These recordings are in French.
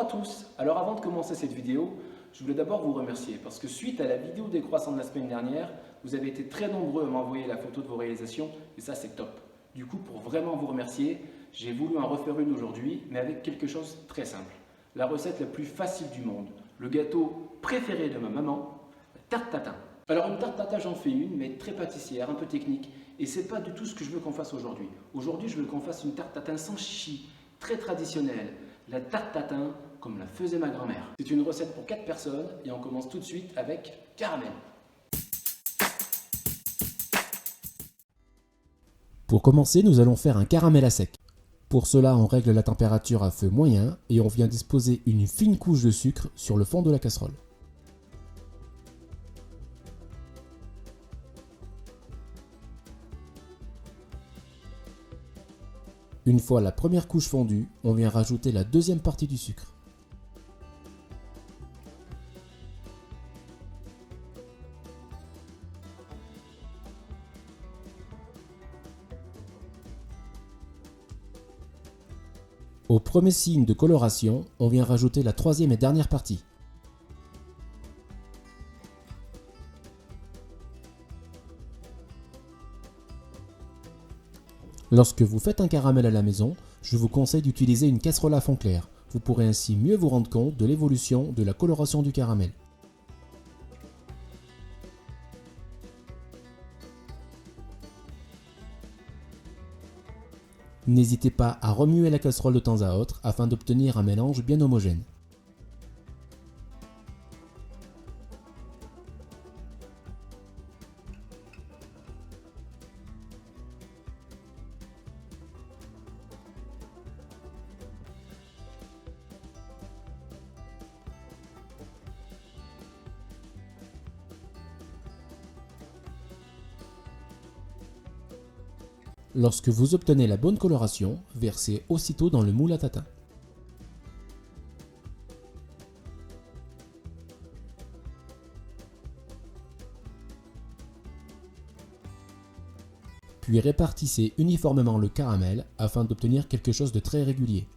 Bonjour à tous. Alors avant de commencer cette vidéo, je voulais d'abord vous remercier parce que suite à la vidéo décroissante de la semaine dernière, vous avez été très nombreux à m'envoyer la photo de vos réalisations et ça c'est top. Du coup, pour vraiment vous remercier, j'ai voulu en refaire une aujourd'hui, mais avec quelque chose de très simple. La recette la plus facile du monde, le gâteau préféré de ma maman, la tarte tatin. Alors une tarte tatin, j'en fais une, mais très pâtissière, un peu technique, et c'est pas du tout ce que je veux qu'on fasse aujourd'hui. Aujourd'hui, je veux qu'on fasse une tarte tatin sans chichi, très traditionnelle, la tarte tatin comme la faisait ma grand-mère. C'est une recette pour 4 personnes et on commence tout de suite avec caramel. Pour commencer, nous allons faire un caramel à sec. Pour cela, on règle la température à feu moyen et on vient disposer une fine couche de sucre sur le fond de la casserole. Une fois la première couche fondue, on vient rajouter la deuxième partie du sucre. Au premier signe de coloration, on vient rajouter la troisième et dernière partie. Lorsque vous faites un caramel à la maison, je vous conseille d'utiliser une casserole à fond clair. Vous pourrez ainsi mieux vous rendre compte de l'évolution de la coloration du caramel. N'hésitez pas à remuer la casserole de temps à autre afin d'obtenir un mélange bien homogène. Lorsque vous obtenez la bonne coloration, versez aussitôt dans le moule à tatin. Puis répartissez uniformément le caramel afin d'obtenir quelque chose de très régulier.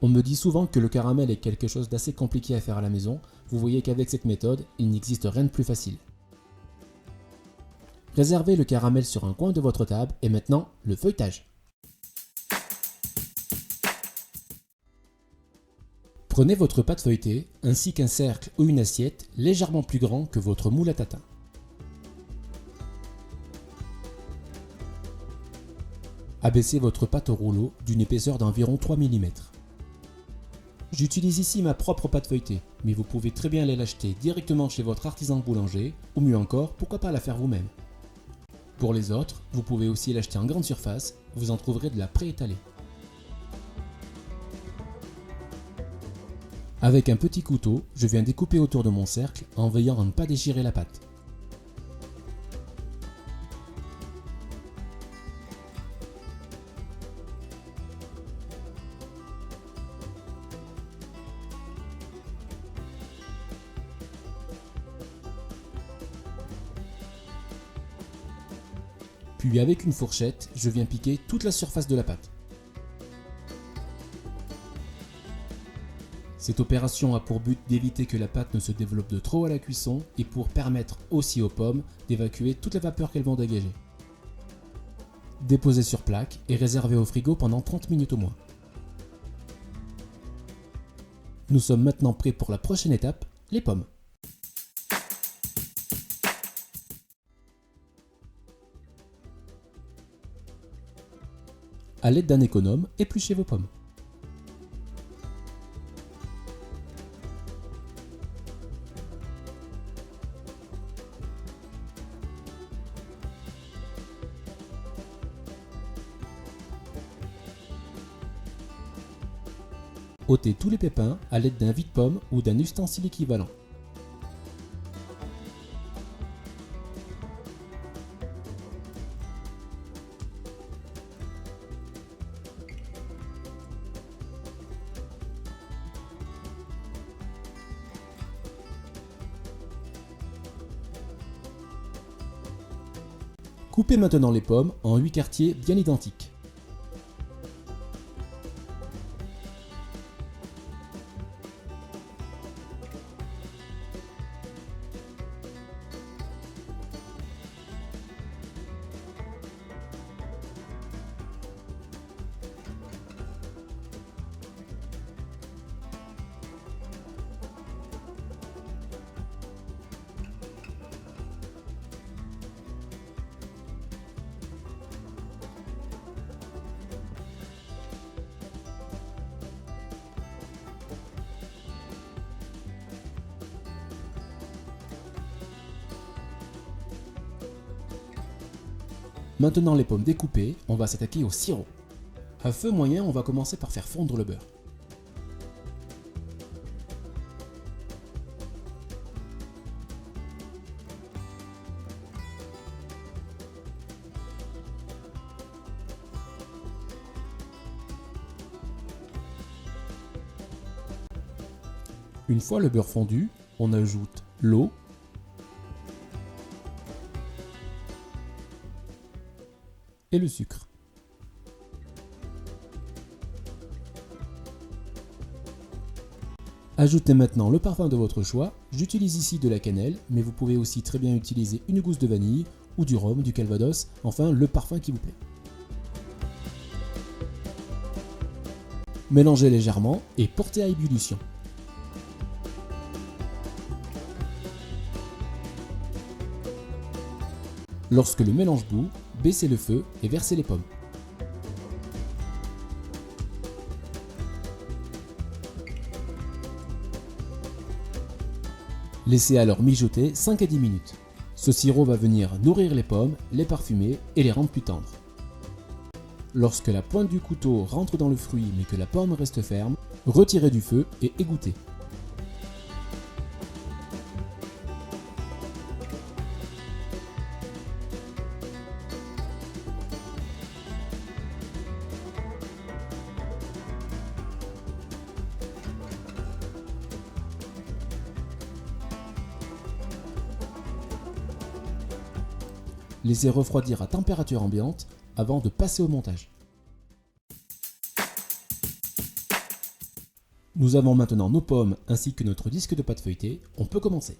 On me dit souvent que le caramel est quelque chose d'assez compliqué à faire à la maison. Vous voyez qu'avec cette méthode, il n'existe rien de plus facile. Réservez le caramel sur un coin de votre table et maintenant le feuilletage. Prenez votre pâte feuilletée ainsi qu'un cercle ou une assiette légèrement plus grand que votre moule à tatin. Abaissez votre pâte au rouleau d'une épaisseur d'environ 3 mm. J'utilise ici ma propre pâte feuilletée, mais vous pouvez très bien aller l'acheter directement chez votre artisan boulanger ou mieux encore, pourquoi pas la faire vous-même. Pour les autres, vous pouvez aussi l'acheter en grande surface, vous en trouverez de la préétalée. Avec un petit couteau, je viens découper autour de mon cercle en veillant à ne pas déchirer la pâte. Puis avec une fourchette, je viens piquer toute la surface de la pâte. Cette opération a pour but d'éviter que la pâte ne se développe de trop à la cuisson et pour permettre aussi aux pommes d'évacuer toute la vapeur qu'elles vont dégager. Déposez sur plaque et réservez au frigo pendant 30 minutes au moins. Nous sommes maintenant prêts pour la prochaine étape, les pommes. À l'aide d'un économe, épluchez vos pommes. Ôtez tous les pépins à l'aide d'un vide-pomme ou d'un ustensile équivalent. Coupez maintenant les pommes en 8 quartiers bien identiques. Maintenant les pommes découpées, on va s'attaquer au sirop. À feu moyen, on va commencer par faire fondre le beurre. Une fois le beurre fondu, on ajoute l'eau, et le sucre. Ajoutez maintenant le parfum de votre choix. J'utilise ici de la cannelle, mais vous pouvez aussi très bien utiliser une gousse de vanille ou du rhum, du calvados, enfin le parfum qui vous plaît. Mélangez légèrement et portez à ébullition. Lorsque le mélange bout, baissez le feu et versez les pommes. Laissez alors mijoter 5 à 10 minutes. Ce sirop va venir nourrir les pommes, les parfumer et les rendre plus tendres. Lorsque la pointe du couteau rentre dans le fruit mais que la pomme reste ferme, retirez du feu et égouttez. Laissez refroidir à température ambiante avant de passer au montage. Nous avons maintenant nos pommes ainsi que notre disque de pâte feuilletée, on peut commencer.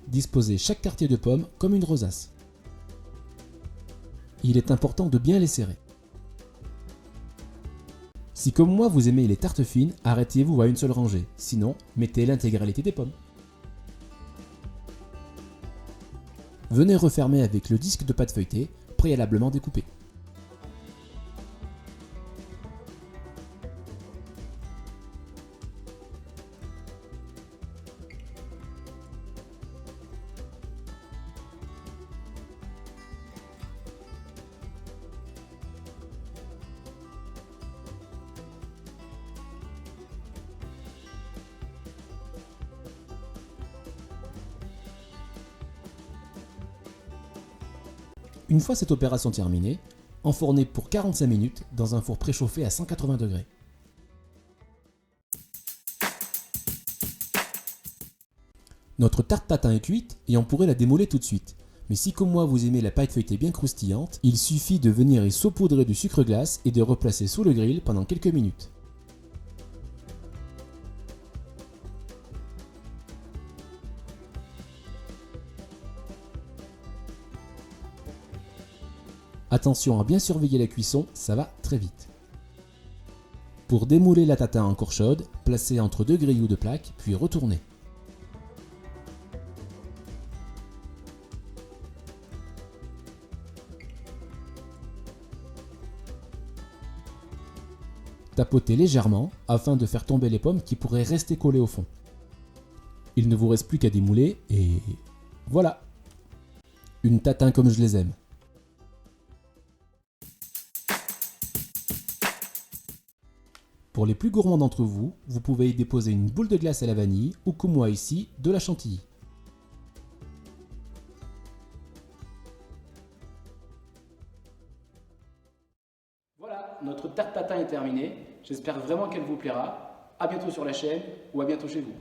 Disposez chaque quartier de pomme comme une rosace. Il est important de bien les serrer. Si comme moi vous aimez les tartes fines, arrêtez-vous à une seule rangée, sinon mettez l'intégralité des pommes. Venez refermer avec le disque de pâte feuilletée, préalablement découpé. Une fois cette opération terminée, enfournez pour 45 minutes dans un four préchauffé à 180 degrés. Notre tarte tatin est cuite et on pourrait la démoler tout de suite. Mais si comme moi vous aimez la pâte feuilletée bien croustillante, il suffit de venir y saupoudrer du sucre glace et de replacer sous le grill pendant quelques minutes. Attention à bien surveiller la cuisson, ça va très vite. Pour démouler la tatin encore chaude, placez entre deux grillous de plaques, puis retournez. Tapotez légèrement afin de faire tomber les pommes qui pourraient rester collées au fond. Il ne vous reste plus qu'à démouler et voilà! Une tatin comme je les aime. Pour les plus gourmands d'entre vous, vous pouvez y déposer une boule de glace à la vanille ou comme moi ici, de la chantilly. Voilà, notre tarte tatin est terminée. J'espère vraiment qu'elle vous plaira. À bientôt sur la chaîne ou à bientôt chez vous.